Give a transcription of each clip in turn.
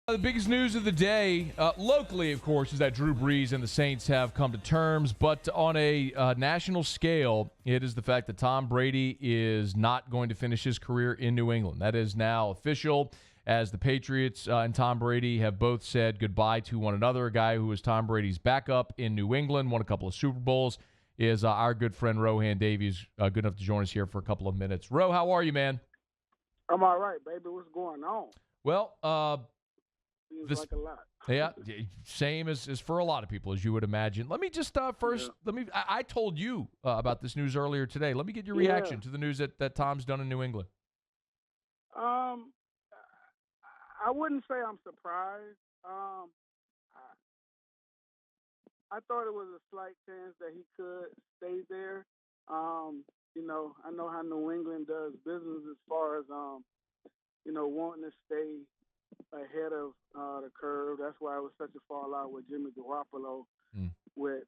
The biggest news of the day, locally, of course, is that Drew Brees and the Saints have come to terms. But on a national scale, it is the fact that Tom Brady is not going to finish his career in New England. That is now official, as the Patriots and Tom Brady have both said goodbye to one another. A guy who was Tom Brady's backup in New England, won a couple of Super Bowls, is our good friend Rohan. Davey is good enough to join us here for a couple of minutes. Ro, how are you, man? I'm all right, baby. What's going on? Well, Seems this like a lot. Yeah, same as for a lot of people, as you would imagine. Let me just first, Yeah. I told you about this news earlier today. Let me get your Yeah. reaction to the news that Tom's done in New England. Um, I wouldn't say I'm surprised. I thought it was a slight chance that he could stay there. I know how New England does business as far as wanting to stay ahead of the curve. That's why it was such a fallout with Jimmy Garoppolo. Mm. With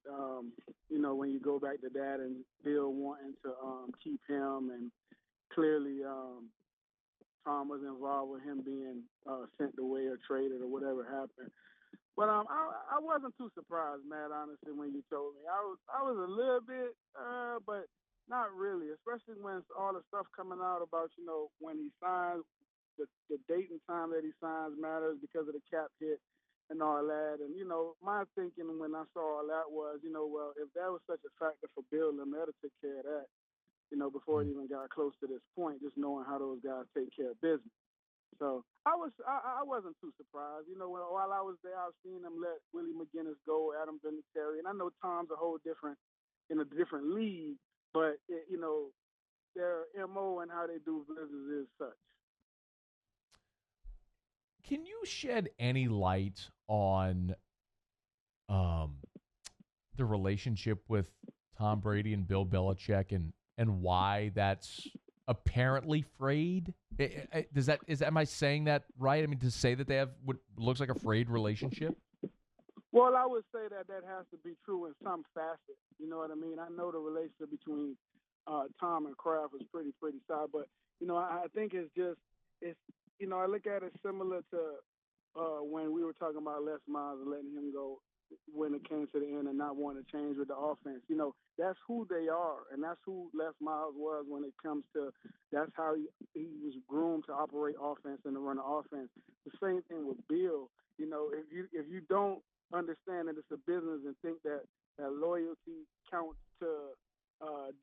when you go back to that and Bill wanting to keep him, and clearly Tom was involved with him being sent away or traded or whatever happened. But I wasn't too surprised, Matt. Honestly, when you told me, I was a little bit, but not really. Especially when all the stuff coming out about when he signs, the date and time that he signs matters because of the cap hit and all that. And my thinking when I saw all that was, well, if that was such a factor for Bill, then they took care of that. Before it even got close to this point, just knowing how those guys take care of business. So I wasn't too surprised. While I was there, I've seen them let Willie McGinnis go, Adam Vinatieri, and I know Tom's a whole different in a different league, but their MO and how they do business is such. Can you shed any light on um, the relationship with Tom Brady and Bill Belichick, and why that's apparently frayed? Am I saying that right? I mean, to say that they have what looks like a frayed relationship? Well, I would say that has to be true in some facet. You know what I mean? I know the relationship between Tom and Kraft is pretty solid, but I think it's I look at it similar to when we were talking about Les Miles and letting him go when it came to the end and not wanting to change with the offense. That's who they are, and that's who Les Miles was when it comes to that's how he was groomed to operate offense and to run the offense. The same thing with Bill. If you don't understand that it's a business and think that loyalty counts to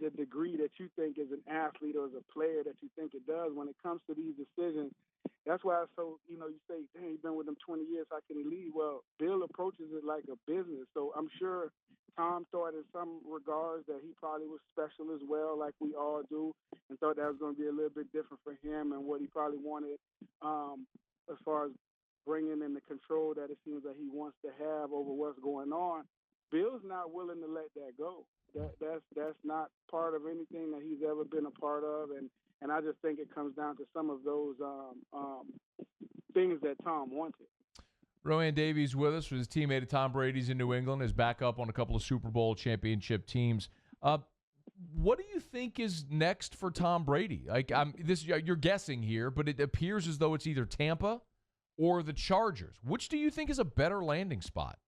the degree that you think as an athlete or as a player that you think it does when it comes to these decisions. That's why it's so, you say, dang, he's been with them 20 years, how can he leave? Well, Bill approaches it like a business. So I'm sure Tom thought in some regards that he probably was special as well, like we all do, and thought that was going to be a little bit different for him and what he probably wanted as far as bringing in the control that it seems that he wants to have over what's going on. Bill's not willing to let that go. That's not part of anything that he's ever been a part of, and I just think it comes down to some of those things that Tom wanted. Rohan Davies with us, his teammate of Tom Brady's in New England, is back up on a couple of Super Bowl championship teams. What do you think is next for Tom Brady? You're guessing here, but it appears as though it's either Tampa or the Chargers. Which do you think is a better landing spot?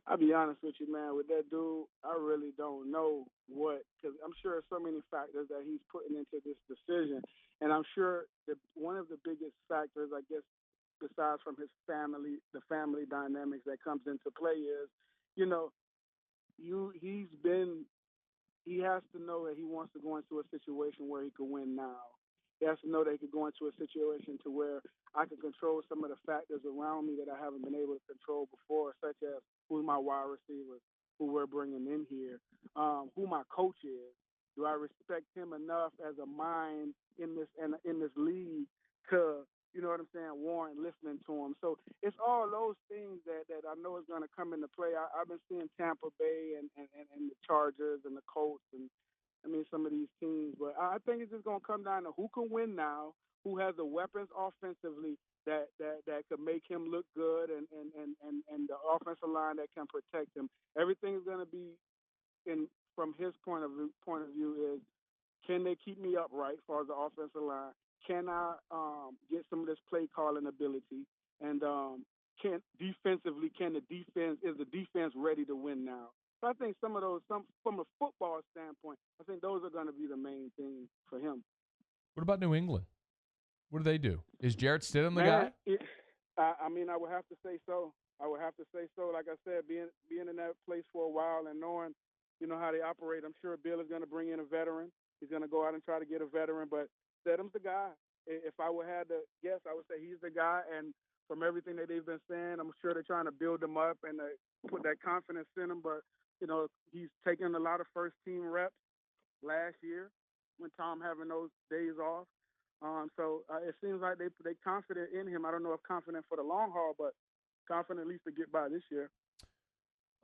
I'll be honest with you, man. With that dude, I really don't know because I'm sure there's so many factors that he's putting into this decision. And I'm sure that one of the biggest factors, I guess, besides from his family, the family dynamics that comes into play is, he has to know that he wants to go into a situation where he can win now. He has to know that he could go into a situation to where I can control some of the factors around me that I haven't been able to control before, such as who's my wide receiver, who we're bringing in here, who my coach is. Do I respect him enough as a mind in this league to, you know what I'm saying, warrant listening to him? So it's all those things that I know is going to come into play. I've been seeing Tampa Bay and the Chargers and the Colts and some of these teams, but I think it's just going to come down to who can win now, who has the weapons offensively that could make him look good, and the offensive line that can protect him. Everything is going to be from his point of view is, can they keep me upright as far as the offensive line? Can I get some of this play calling ability? and can defensively, is the defense ready to win now? So I think some from a football standpoint, I think those are going to be the main things for him. What about New England? What do they do? Is Jarrett Stidham the Man, guy? I mean, I would have to say so. Like I said, being in that place for a while and knowing, how they operate, I'm sure Bill is going to bring in a veteran. He's going to go out and try to get a veteran, but Stidham's the guy. If I would have to guess, I would say he's the guy. And from everything that they've been saying, I'm sure they're trying to build him up and put that confidence in him. But he's taken a lot of first team reps last year when Tom having those days off. So it seems like they confident in him. I don't know if confident for the long haul, but confident at least to get by this year.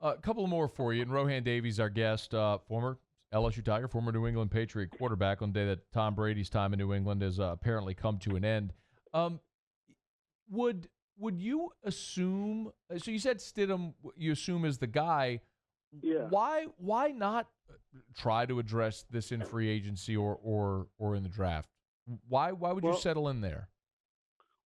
A couple more for you. And Rohan Davey's our guest, former LSU Tiger, former New England Patriot quarterback, on the day that Tom Brady's time in New England has apparently come to an end. Would you assume? So you said Stidham, you assume is the guy. Yeah. Why not try to address this in free agency or in the draft? Why would you settle in there?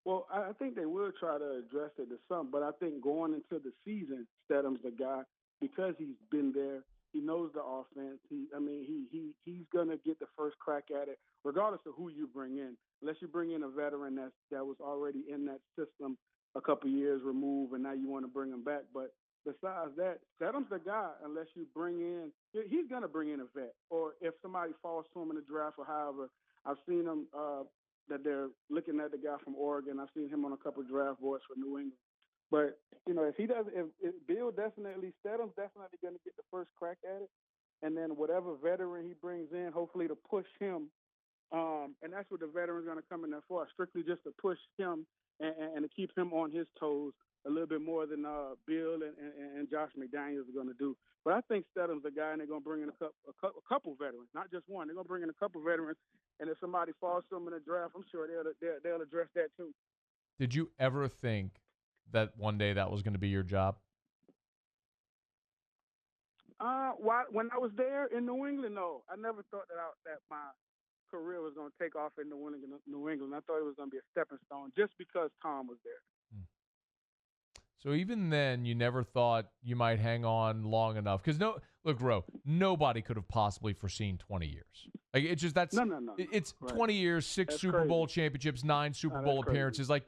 Well, I think they will try to address it to some, but I think going into the season, Stidham's the guy because he's been there. He knows the offense. He's gonna get the first crack at it, regardless of who you bring in. Unless you bring in a veteran that was already in that system a couple years removed, and now you want to bring him back. But besides that, Stidham's the guy. Unless you bring in, he's gonna bring in a vet, or if somebody falls to him in the draft or however. I've seen him that they're looking at the guy from Oregon. I've seen him on a couple of draft boards for New England. But if he does, if Bill Stidham's definitely going to get the first crack at it, and then whatever veteran he brings in, hopefully to push him. And that's what the veteran's going to come in there for, strictly just to push him and to keep him on his toes a little bit more than Bill and Josh McDaniels are going to do. But I think Stidham's the guy, and they're going to bring in a couple veterans, not just one. They're going to bring in a couple veterans, and if somebody falls to them in the draft, I'm sure they'll address that too. Did you ever think that one day that was going to be your job? When I was there in New England, no. I never thought that my career was going to take off in New England. I thought it was going to be a stepping stone just because Tom was there. So even then, you never thought you might hang on long enough? Because nobody could have possibly foreseen 20 years. Like it's just no. It's right. 20 years, 6 that's Super Bowl championships, 9 Super Bowl appearances. Crazy.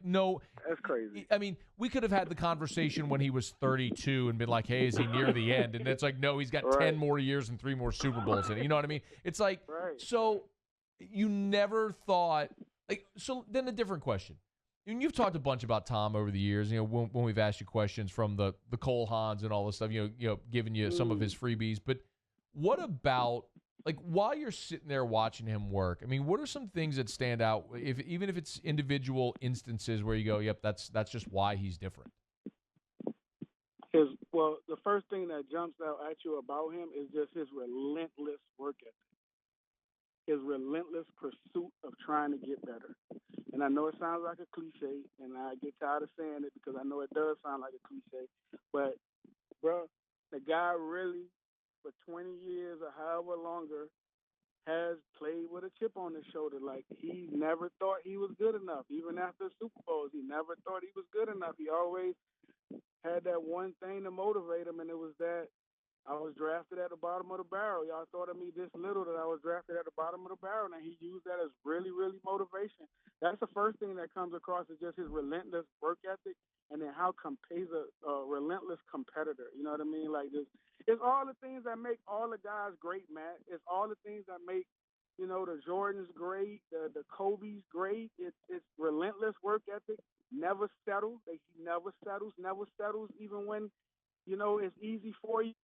That's crazy. I mean, we could have had the conversation when he was 32 and been like, "Hey, is he near the end?" And it's like, no, he's got 10 more years and 3 more Super Bowls in it. You know what I mean? It's like, so you never thought. Like, so then a different question. And you've talked a bunch about Tom over the years, when we've asked you questions from the Cole Haans and all this stuff, giving you some of his freebies. But what about, like, while you're sitting there watching him work, I mean, what are some things that stand out, even if it's individual instances where you go, yep, that's just why he's different? The first thing that jumps out at you about him is just his relentless work ethic. His relentless pursuit of trying to get better. And I know it sounds like a cliche, and I get tired of saying it because I know it does sound like a cliche. But, bro, the guy really, for 20 years or however longer, has played with a chip on his shoulder. Like, he never thought he was good enough. Even after Super Bowls, he never thought he was good enough. He always had that one thing to motivate him, and it was that I was drafted at the bottom of the barrel. Y'all thought of me this little that I was drafted at the bottom of the barrel, and he used that as really, really motivation. That's the first thing that comes across is just his relentless work ethic, and then how he's a relentless competitor. You know what I mean? Like this, it's all the things that make all the guys great, Matt. It's all the things that make the Jordans great, the Kobe's great. It's relentless work ethic. Never settle. He never settles, even when it's easy for you.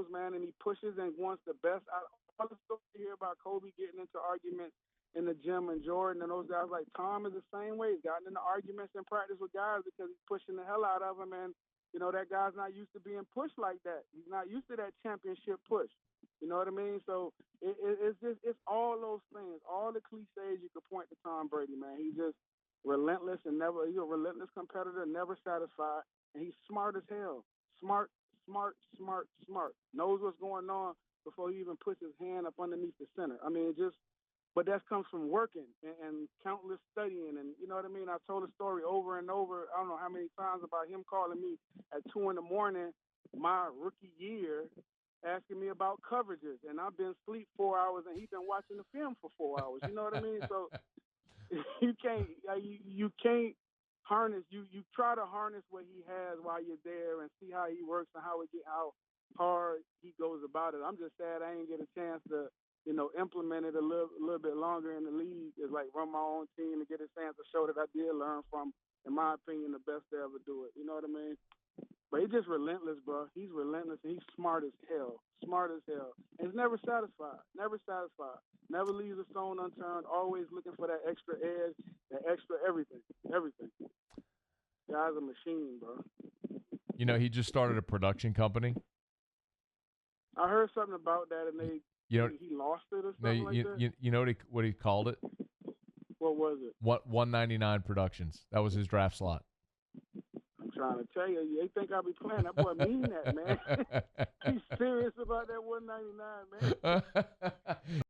Man, and he pushes and wants the best out of all the stuff you hear about Kobe getting into arguments in the gym and Jordan and those guys. Like Tom is the same way. He's gotten into arguments in practice with guys because he's pushing the hell out of them, and that guy's not used to being pushed like that. He's not used to that championship push. You know what I mean? So it's all those things, all the cliches you could point to Tom Brady, man. He's just relentless and he's a relentless competitor, never satisfied, and he's smart as hell. Smart. Knows what's going on before he even puts his hand up underneath the center. I mean, But that comes from working and countless studying, and you know what I mean. I told a story over and over. I don't know how many times about him calling me at 2 in the morning, my rookie year, asking me about coverages, and I've been asleep 4 hours, and he's been watching the film for 4 hours. You know what I mean? So you can't harness. You try to harness what he has while you're there and see how he works and how hard he goes about it. I'm just sad I ain't get a chance to implement it a little bit longer in the league. Is like run my own team and get a chance to show that I did learn from, in my opinion, the best to ever do it. You know what I mean? But he's just relentless, bro. He's relentless, and he's smart as hell. Smart as hell. And he's never satisfied. Never satisfied. Never leaves a stone unturned. Always looking for that extra edge, that extra everything. Everything. Guy's a machine, bro. You know, he just started a production company. I heard something about that, and he lost it or something like that. You know what he called it? What was it? 199 Productions. That was his draft slot. I'm trying to tell you, they think I'll be playing. That boy mean that, man. He's serious about that 199, man.